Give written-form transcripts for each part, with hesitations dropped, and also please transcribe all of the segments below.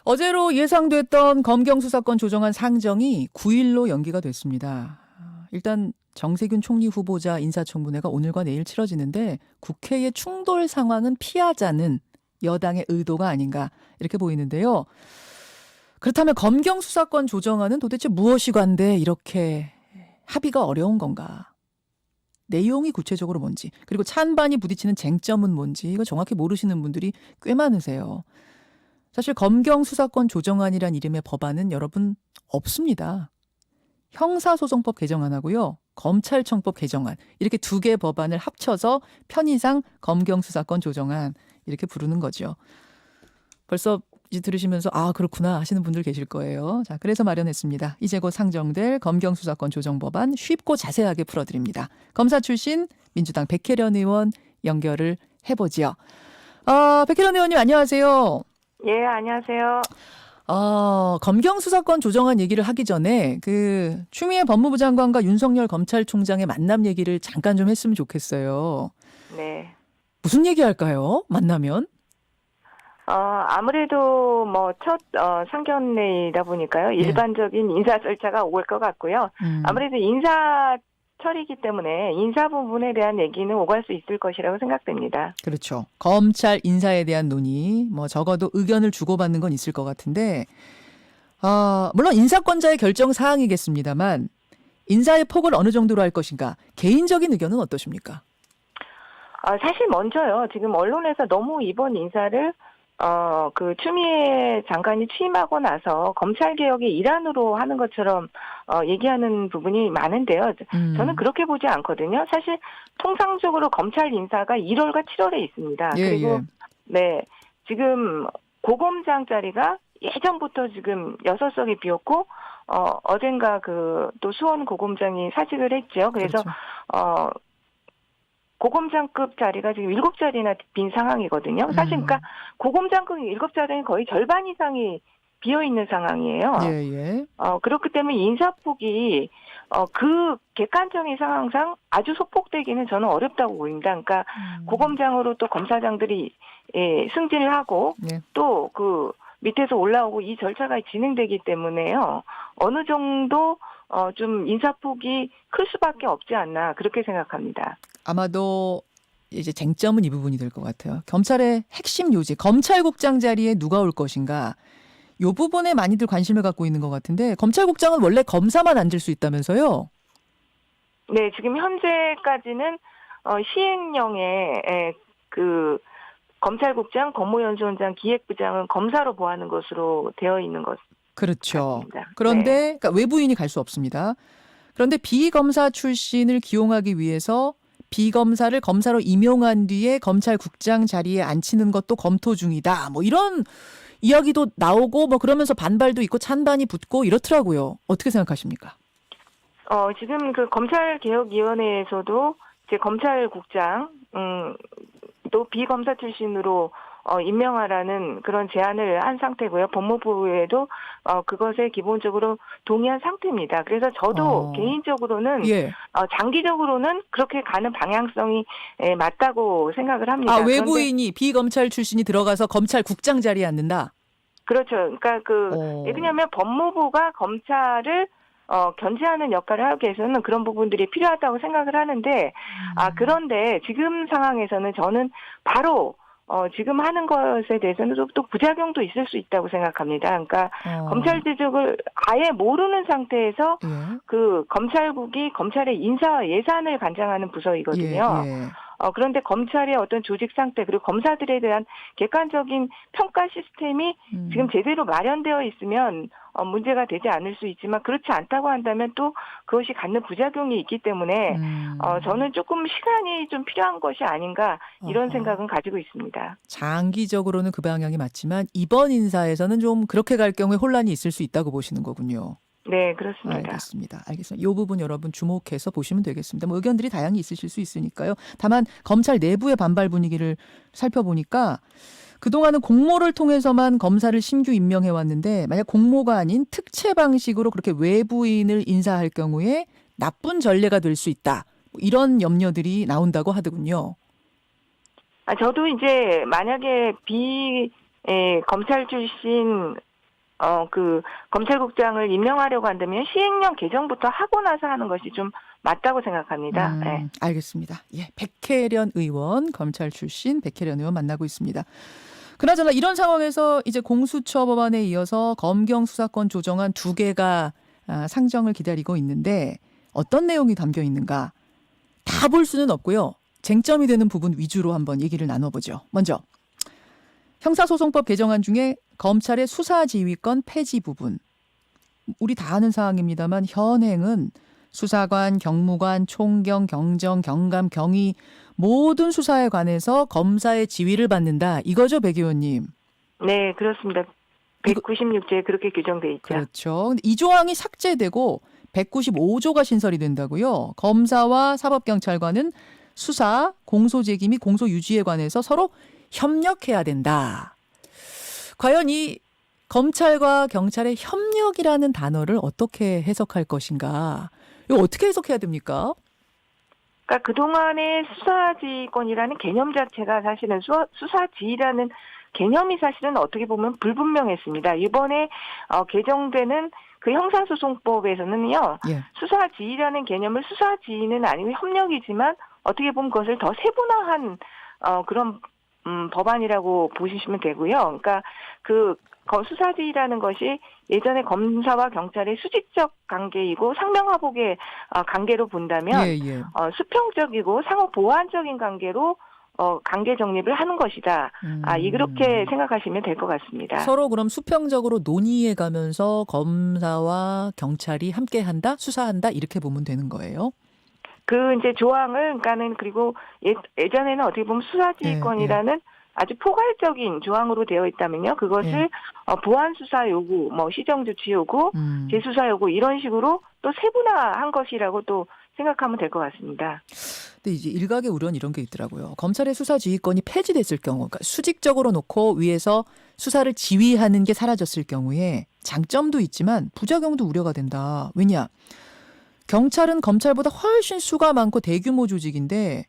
어제로 예상됐던 검경 수사권 조정안 상정이 9일로 연기가 됐습니다. 일단 정세균 총리 후보자 인사청문회가 오늘과 내일 치러지는데 국회의 충돌 상황은 피하자는 여당의 의도가 아닌가 이렇게 보이는데요. 그렇다면 검경 수사권 조정안은 도대체 무엇이 관대 이렇게 합의가 어려운 건가? 내용이 구체적으로 뭔지, 그리고 찬반이 부딪히는 쟁점은 뭔지 이거 정확히 모르시는 분들이 꽤 많으세요. 사실 검경 수사권 조정안이란 이름의 법안은 여러분 없습니다. 형사소송법 개정안하고요. 검찰청법 개정안 이렇게 두 개 법안을 합쳐서 편의상 검경 수사권 조정안 이렇게 부르는 거죠. 벌써 이제 들으시면서 아 그렇구나 하시는 분들 계실 거예요. 자, 그래서 마련했습니다. 이제 곧 상정될 검경 수사권 조정 법안 쉽고 자세하게 풀어드립니다. 검사 출신 민주당 백혜련 의원 연결을 해보지요. 백혜련 의원님 안녕하세요. 예, 안녕하세요. 검경 수사권 조정안 얘기를 하기 전에 그 추미애 법무부 장관과 윤석열 검찰총장의 만남 얘기를 잠깐 좀 했으면 좋겠어요. 네. 무슨 얘기 할까요? 만나면? 아무래도 첫 상견례이다 보니까요. 네. 일반적인 인사 절차가 올 것 같고요. 아무래도 인사 처리이기 때문에 인사 부분에 대한 얘기는 오갈 수 있을 것이라고 생각됩니다. 그렇죠. 검찰 인사에 대한 논의, 적어도 의견을 주고받는 건 있을 것 같은데, 물론 인사권자의 결정 사항이겠습니다만, 인사의 폭을 어느 정도로 할 것인가, 개인적인 의견은 어떠십니까? 사실 먼저요. 지금 언론에서 너무 이번 인사를 그 추미애 장관이 취임하고 나서 검찰 개혁의 일환으로 하는 것처럼 얘기하는 부분이 많은데요. 저는 그렇게 보지 않거든요. 사실 통상적으로 검찰 인사가 1월과 7월에 있습니다. 예, 그리고 예. 네, 지금 고검장 자리가 예전부터 지금 6석이 비었고 어젠가 그 또 수원 고검장이 사직을 했죠. 그래서 그렇죠. 고검장급 자리가 지금 7자리나 빈 상황이거든요. 사실 그러니까 고검장급 7자리는 거의 절반 이상이 비어있는 상황이에요. 예, 예. 그렇기 때문에 인사폭이 그 객관적인 상황상 아주 소폭되기는 저는 어렵다고 보입니다. 그러니까 고검장으로 또 검사장들이 승진을 하고 예. 또 그 밑에서 올라오고 이 절차가 진행되기 때문에요. 어느 정도 좀 인사폭이 클 수밖에 없지 않나 그렇게 생각합니다. 아마도 이제 쟁점은 이 부분이 될 것 같아요. 검찰의 핵심 요직, 검찰국장 자리에 누가 올 것인가. 이 부분에 많이들 관심을 갖고 있는 것 같은데 검찰국장은 원래 검사만 앉을 수 있다면서요? 네, 지금 현재까지는 시행령에 그 검찰국장, 법무연수원장, 기획부장은 검사로 보하는 것으로 되어 있는 것 그렇죠. 같습니다. 그런데 네. 그러니까 외부인이 갈 수 없습니다. 그런데 비검사 출신을 기용하기 위해서 비검사를 검사로 임용한 뒤에 검찰국장 자리에 앉히는 것도 검토 중이다. 이런 이야기도 나오고 그러면서 반발도 있고 찬반이 붙고 이렇더라고요. 어떻게 생각하십니까? 지금 그 검찰개혁위원회에서도 이제 검찰국장 또 비검사 출신으로 임명하라는 그런 제안을 한 상태고요. 법무부에도 그것에 기본적으로 동의한 상태입니다. 그래서 저도 개인적으로는 예. 장기적으로는 그렇게 가는 방향성이 맞다고 생각을 합니다. 외부인이 비검찰 출신이 들어가서 검찰국장 자리에 앉는다? 그렇죠. 그러니까 왜냐하면 법무부가 검찰을 견제하는 역할을 하기 위해서는 그런 부분들이 필요하다고 생각을 하는데, 그런데 지금 상황에서는 저는 바로 지금 하는 것에 대해서는 또 부작용도 있을 수 있다고 생각합니다. 그러니까 검찰 제적을 아예 모르는 상태에서 예. 그 검찰국이 검찰의 인사 예산을 관장하는 부서이거든요. 예, 예. 그런데 검찰의 어떤 조직 상태 그리고 검사들에 대한 객관적인 평가 시스템이 지금 제대로 마련되어 있으면 문제가 되지 않을 수 있지만 그렇지 않다고 한다면 또 그것이 갖는 부작용이 있기 때문에 저는 조금 시간이 좀 필요한 것이 아닌가 이런 생각은 가지고 있습니다. 장기적으로는 그 방향이 맞지만 이번 인사에서는 좀 그렇게 갈 경우에 혼란이 있을 수 있다고 보시는 거군요. 네, 그렇습니다. 알겠습니다. 이 부분 여러분 주목해서 보시면 되겠습니다. 의견들이 다양히 있으실 수 있으니까요. 다만 검찰 내부의 반발 분위기를 살펴보니까 그동안은 공모를 통해서만 검사를 신규 임명해 왔는데 만약 공모가 아닌 특채 방식으로 그렇게 외부인을 인사할 경우에 나쁜 전례가 될 수 있다. 이런 염려들이 나온다고 하더군요. 저도 이제 만약에 검찰 출신 그 검찰국장을 임명하려고 한다면 시행령 개정부터 하고 나서 하는 것이 좀 맞다고 생각합니다. 네. 알겠습니다. 예, 백혜련 의원, 검찰 출신 백혜련 의원 만나고 있습니다. 그나저나 이런 상황에서 이제 공수처 법안에 이어서 검경 수사권 조정안 2개가 상정을 기다리고 있는데 어떤 내용이 담겨 있는가? 다 볼 수는 없고요. 쟁점이 되는 부분 위주로 한번 얘기를 나눠보죠. 먼저 형사소송법 개정안 중에 검찰의 수사지휘권 폐지 부분. 우리 다 아는 사항입니다만 현행은 수사관, 경무관, 총경, 경정, 경감, 경위 모든 수사에 관해서 검사의 지휘를 받는다. 이거죠, 백 의원님. 네, 그렇습니다. 196조에 그렇게 규정돼 있죠. 그렇죠. 근데 이 조항이 삭제되고 195조가 신설이 된다고요. 검사와 사법경찰관은 수사, 공소제기 및 공소유지에 관해서 서로 협력해야 된다. 과연 이 검찰과 경찰의 협력이라는 단어를 어떻게 해석할 것인가? 이거 어떻게 해석해야 됩니까? 그러니까 그동안의 수사지휘권이라는 개념 자체가 사실은 수사지휘라는 개념이 사실은 어떻게 보면 불분명했습니다. 이번에 개정되는 그 형사소송법에서는요. 예. 수사지휘라는 개념을 수사지휘는 아니고 협력이지만 어떻게 보면 그것을 더 세분화한 그런 법안이라고 보시면 되고요. 그러니까 그 수사지휘라는 것이 예전에 검사와 경찰의 수직적 관계이고 상명하복의 관계로 본다면 예. 수평적이고 상호 보완적인 관계로 관계 정립을 하는 것이다. 이렇게 생각하시면 될 것 같습니다. 서로 그럼 수평적으로 논의해 가면서 검사와 경찰이 함께한다, 수사한다 이렇게 보면 되는 거예요. 그 이제 조항을 그러니까는 그리고 예전에는 어떻게 보면 수사지휘권이라는 아주 포괄적인 조항으로 되어 있다면요. 그것을 보안 수사 요구, 뭐 시정 조치 요구, 재수사 요구 이런 식으로 또 세분화한 것이라고 또 생각하면 될 것 같습니다. 근데 이제 일각의 우려는 이런 게 있더라고요. 검찰의 수사 지휘권이 폐지됐을 경우, 그러니까 수직적으로 놓고 위에서 수사를 지휘하는 게 사라졌을 경우에 장점도 있지만 부작용도 우려가 된다. 왜냐? 경찰은 검찰보다 훨씬 수가 많고 대규모 조직인데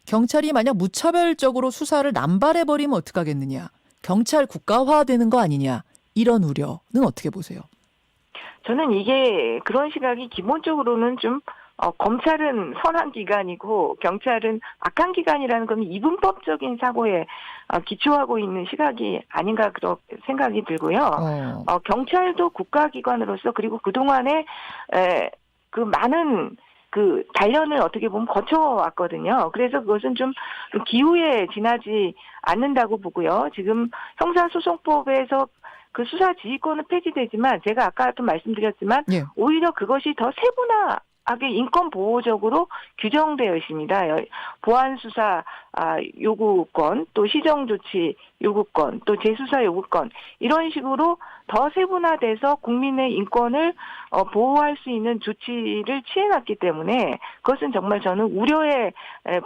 경찰이 만약 무차별적으로 수사를 남발해버리면 어떡하겠느냐. 경찰 국가화되는 거 아니냐. 이런 우려는 어떻게 보세요? 저는 이게 그런 시각이 기본적으로는 좀 검찰은 선한 기관이고 경찰은 악한 기관이라는 건 이분법적인 사고에 기초하고 있는 시각이 아닌가 그렇게 생각이 들고요. 경찰도 국가기관으로서 그리고 그동안에 그 많은 그 단련을 어떻게 보면 거쳐왔거든요. 그래서 그것은 좀 기후에 지나지 않는다고 보고요. 지금 형사소송법에서 그 수사지휘권은 폐지되지만 제가 아까도 말씀드렸지만 오히려 그것이 더 세분화하게 인권보호적으로 규정되어 있습니다. 보안수사 요구권, 또 시정조치 요구권, 또 재수사 요구권 이런 식으로 더 세분화돼서 국민의 인권을 보호할 수 있는 조치를 취해놨기 때문에 그것은 정말 저는 우려에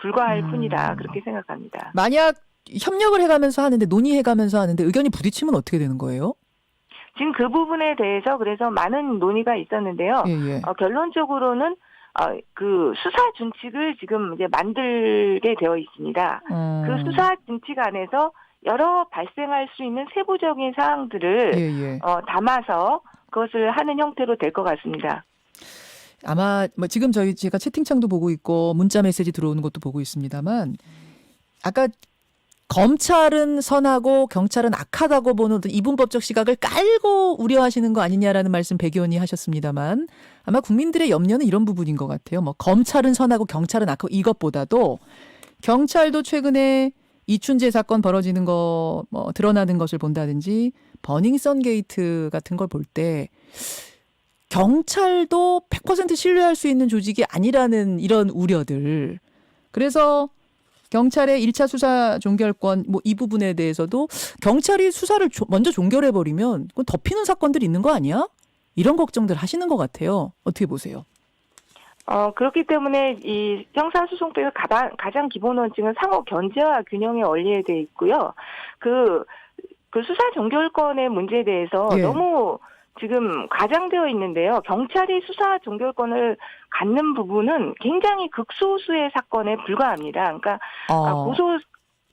불과할 뿐이다 그렇게 생각합니다. 만약 협력을 해가면서 하는데 논의해가면서 하는데 의견이 부딪히면 어떻게 되는 거예요? 지금 그 부분에 대해서 그래서 많은 논의가 있었는데요. 결론적으로는 그 수사 준칙을 지금 이제 만들게 되어 있습니다. 그 수사 준칙 안에서 여러 발생할 수 있는 세부적인 사항들을 담아서 그것을 하는 형태로 될 것 같습니다. 아마 뭐 지금 제가 채팅창도 보고 있고 문자 메시지 들어오는 것도 보고 있습니다만 아까 검찰은 선하고 경찰은 악하다고 보는 이분법적 시각을 깔고 우려하시는 거 아니냐라는 말씀 백 의원이 하셨습니다만 아마 국민들의 염려는 이런 부분인 것 같아요. 뭐 검찰은 선하고 경찰은 악하고 이것보다도 경찰도 최근에 이춘재 사건 벌어지는 거 뭐 드러나는 것을 본다든지 버닝썬 게이트 같은 걸 볼 때 경찰도 100% 신뢰할 수 있는 조직이 아니라는 이런 우려들. 그래서 경찰의 1차 수사 종결권 뭐 이 부분에 대해서도 경찰이 수사를 먼저 종결해버리면 그건 덮이는 사건들이 있는 거 아니야? 이런 걱정들 하시는 것 같아요. 어떻게 보세요? 그렇기 때문에 이 형사소송법의 가장 기본 원칙은 상호 견제와 균형에 원리에 돼 있고요. 그 수사 종결권의 문제에 대해서 너무 지금 과장되어 있는데요. 경찰이 수사 종결권을 갖는 부분은 굉장히 극소수의 사건에 불과합니다. 그러니까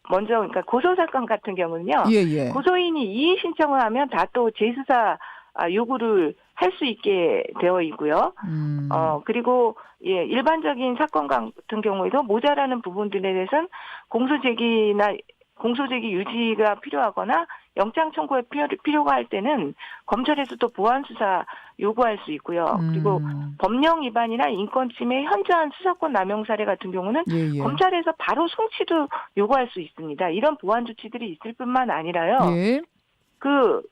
그러니까 고소 사건 같은 경우는요. 고소인이 이의 신청을 하면 다 또 재수사 요구를 할 수 있게 되어 있고요. 그리고 예, 일반적인 사건 같은 경우에도 모자라는 부분들에 대해서는 공소제기 유지가 필요하거나 영장 청구에 필요가 할 때는 검찰에서도 보완 수사 요구할 수 있고요. 그리고 법령 위반이나 인권 침해 현저한 수사권 남용 사례 같은 경우는 예, 예. 검찰에서 바로 송치도 요구할 수 있습니다. 이런 보완 조치들이 있을 뿐만 아니라요. 예. 그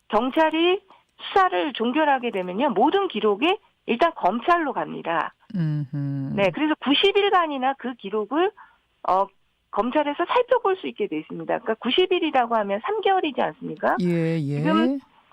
경찰이 수사를 종결하게 되면요, 모든 기록이 일단 검찰로 갑니다. 네, 그래서 90일간이나 그 기록을 검찰에서 살펴볼 수 있게 돼 있습니다. 그러니까 90일이라고 하면 3개월이지 않습니까? 예, 예.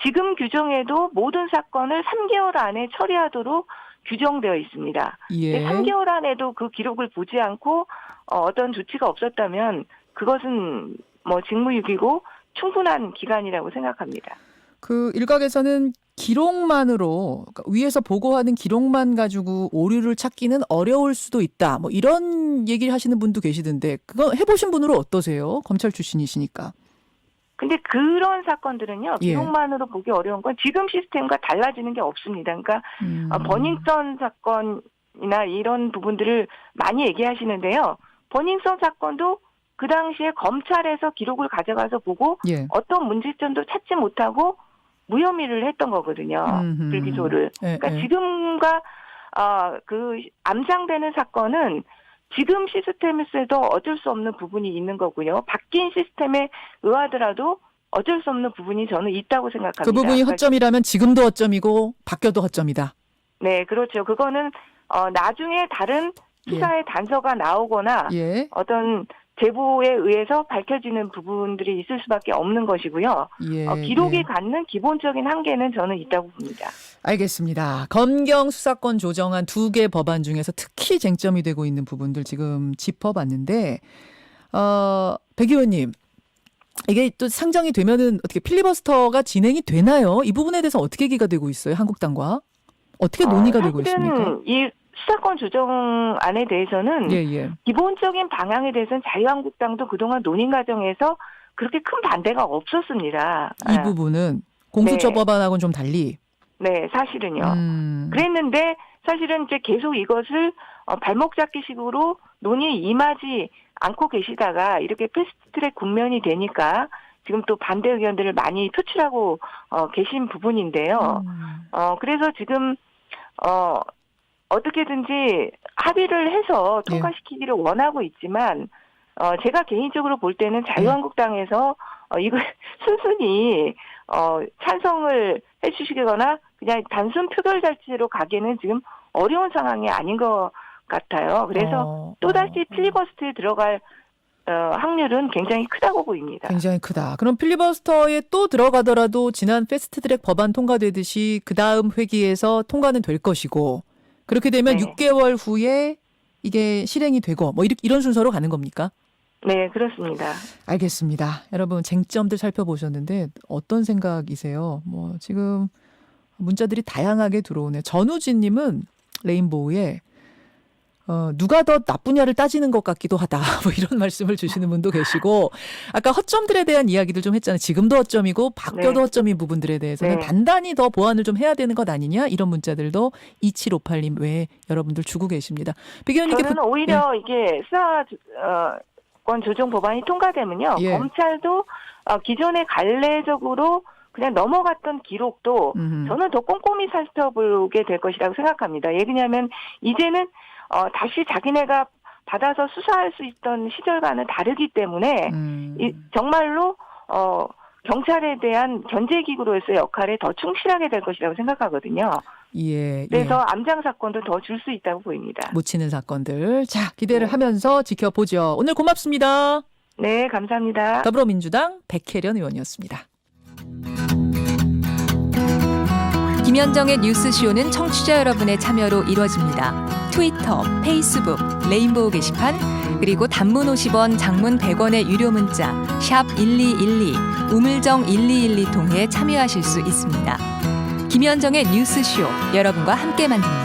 지금 규정에도 모든 사건을 3개월 안에 처리하도록 규정되어 있습니다. 예. 3개월 안에도 그 기록을 보지 않고 어떤 조치가 없었다면 그것은 뭐 직무유기고 충분한 기간이라고 생각합니다. 그 일각에서는 기록만으로, 그러니까 위에서 보고하는 기록만 가지고 오류를 찾기는 어려울 수도 있다. 뭐 이런 얘기를 하시는 분도 계시던데 그거 해보신 분으로 어떠세요? 검찰 출신이시니까. 근데 그런 사건들은요, 예. 기록만으로 보기 어려운 건 지금 시스템과 달라지는 게 없습니다. 그러니까 버닝썬 사건이나 이런 부분들을 많이 얘기하시는데요. 버닝썬 사건도 그 당시에 검찰에서 기록을 가져가서 보고 예. 어떤 문제점도 찾지 못하고 무혐의를 했던 거거든요. 불기소를. 예, 그러니까 예. 지금과 그 암상되는 사건은 지금 시스템에서도 어쩔 수 없는 부분이 있는 거고요. 바뀐 시스템에 의하더라도 어쩔 수 없는 부분이 저는 있다고 생각합니다. 그 부분이 허점이라면 지금도 허점이고 바뀌어도 허점이다. 네, 그렇죠. 그거는 나중에 다른 수사의 단서가 나오거나 예. 어떤 제보에 의해서 밝혀지는 부분들이 있을 수밖에 없는 것이고요. 예. 기록이 예. 갖는 기본적인 한계는 저는 있다고 봅니다. 알겠습니다. 검경 수사권 조정안 2개 법안 중에서 특히 쟁점이 되고 있는 부분들 지금 짚어봤는데, 백 의원님, 이게 또 상정이 되면은 어떻게 필리버스터가 진행이 되나요? 이 부분에 대해서 어떻게 얘기가 되고 있어요? 한국당과 어떻게 논의가 되고 있습니까? 사실은 이 수사권 조정안에 대해서는 예. 기본적인 방향에 대해서는 자유한국당도 그동안 논의 과정에서 그렇게 큰 반대가 없었습니다. 이 부분은 공수처 네. 법안하고는 좀 달리. 네, 사실은요. 그랬는데 사실은 이제 계속 이것을 발목 잡기식으로 논의에 임하지 않고 계시다가 이렇게 패스트트랙 국면이 되니까 지금 또 반대 의견들을 많이 표출하고 계신 부분인데요. 그래서 지금 어떻게든지 합의를 해서 통과시키기를 원하고 있지만 제가 개인적으로 볼 때는 자유한국당에서 이걸 순순히 찬성을 해주시거나 그냥 단순 표결 자체로 가기에는 지금 어려운 상황이 아닌 것 같아요. 그래서 또다시 필리버스터에 들어갈 확률은 굉장히 크다고 보입니다. 굉장히 크다. 그럼 필리버스터에 또 들어가더라도 지난 패스트트랙 법안 통과되듯이 그 다음 회기에서 통과는 될 것이고 그렇게 되면 네. 6개월 후에 이게 실행이 되고 뭐 이런 순서로 가는 겁니까? 네, 그렇습니다. 알겠습니다. 여러분 쟁점들 살펴보셨는데 어떤 생각이세요? 뭐 지금 문자들이 다양하게 들어오네. 전우진님은 레인보우에 누가 더 나쁘냐를 따지는 것 같기도 하다. 뭐 이런 말씀을 주시는 분도 계시고 아까 허점들에 대한 이야기들 좀 했잖아요. 지금도 허점이고 바뀌어도 허점인 부분들에 대해서는 단단히 더 보완을 좀 해야 되는 것 아니냐 이런 문자들도 2758님 외에 여러분들 주고 계십니다. 백 의원님께 저는 오히려 이게 수사권 조정 법안이 통과되면요. 검찰도 기존에 관례적으로 그냥 넘어갔던 기록도 저는 더 꼼꼼히 살펴보게 될 것이라고 생각합니다. 왜냐하면 이제는 다시 자기네가 받아서 수사할 수 있던 시절과는 다르기 때문에 정말로 경찰에 대한 견제기구로서의 역할에 더 충실하게 될 것이라고 생각하거든요. 그래서 암장 사건도 더 줄 수 있다고 보입니다. 묻히는 사건들. 자, 기대를 하면서 지켜보죠. 오늘 고맙습니다. 네, 감사합니다. 더불어민주당 백혜련 의원이었습니다. 김현정의 뉴스쇼는 청취자 여러분의 참여로 이루어집니다. 트위터, 페이스북, 레인보우 게시판, 그리고 단문 50원, 장문 100원의 유료 문자 샵 1212, 우물정 1212 통해 참여하실 수 있습니다. 김현정의 뉴스쇼, 여러분과 함께 만듭니다.